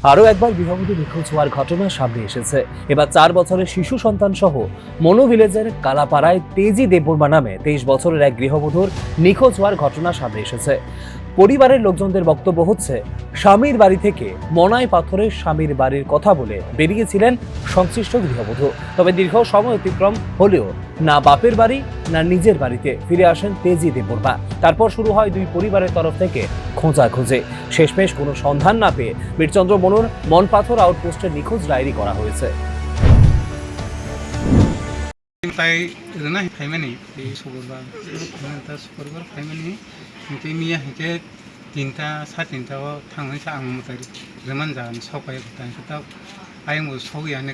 আরও একবার গৃহবধূ নিখোঁজ হওয়ার ঘটনা সামনে এসেছে। এবার 4 বছরের শিশু সন্তান সহ মনু ভিলেজের কালাপাড়ায় তেজি দেববর্মা নামে 23 বছরের এক গৃহবধূর নিখোঁজ হওয়ার ঘটনা সামনে এসেছে। পরিবারের লোকজনদের বক্তব্য হচ্ছে, স্বামীর বাড়ি থেকে মনাই পাথরের স্বামীর বাড়ির কথা বলে বেরিয়েছিলেন সংশ্লিষ্ট গৃহবধূ। তবে দীর্ঘ সময় অতিক্রম হলেও না বাপের বাড়ি না নিজের বাড়িতে ফিরে আসেন তেজি দেববর্মা। তারপর শুরু হয় দুই পরিবারের তরফ থেকে খোঁজাখুঁজি। শেষমেশ কোনো সন্ধান না পেয়ে বীরচন্দ্র মনুর মনপাথর আউটপোস্টে নিখোঁজ ডায়েরি করা হয়েছে। তাই রনা ফাইমানি এই শুক্রবার শুক্রবার ফাইমানি ओमफ्राय मैया हेंखे 3टा 3:30आव थांनायसो आं मथाय रोमान जागोन सकाय गथायखौ दा आंबो सगैयानो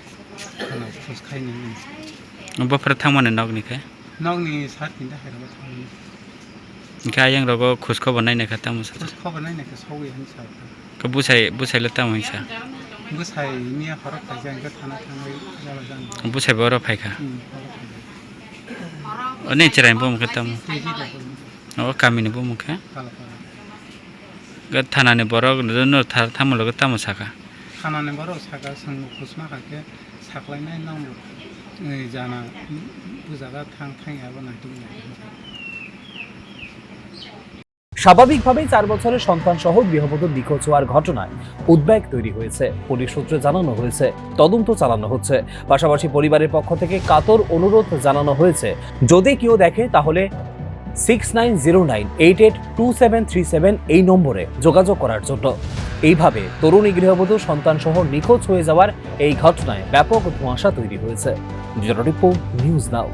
खानाव खुसखायनो बफोर थांमानो नगनिखाय नगनि 3:30 हेराबा थांनो ओंखाय आं रगो खुस खबर नायनायखा तामुसा खुस खबर नायनायखौ सगैयानो सार को बुसाइल तामुसा बुसाइनिया फरक फायजा आंखौ थाना थांबाय जाला जानो बुसाइ बर फायखा अने चिराइन बुमखा तामु ओ कामिनि बुमखा ग थानानि बर न थामुलग तामुसाखा थानानि बर सागा जों खुसमाखाके साख्लायनाय नांगौ जाना बुजागा थाङाबो नायदों। স্বাভাবিকভাবেই 4 বছরের সন্তান সহ গৃহবধূ নিখোঁজ হওয়ার ঘটনায় উদ্বেগ তৈরি হয়েছে। পুলিশ সূত্রে জানানো হয়েছে তদন্ত চালানো হচ্ছে। পাশাপাশি পরিবারের পক্ষ থেকে কাতর অনুরোধ জানানো হয়েছে, যদি কেউ দেখে তাহলে 6909882737 এই নম্বরে যোগাযোগ করার জন্য। এইভাবে তরুণী গৃহবধূ সন্তান সহ নিখোঁজ হয়ে যাওয়ার এই ঘটনায় ব্যাপক ধোঁয়াশা তৈরি হয়েছে। Bureau report, news now.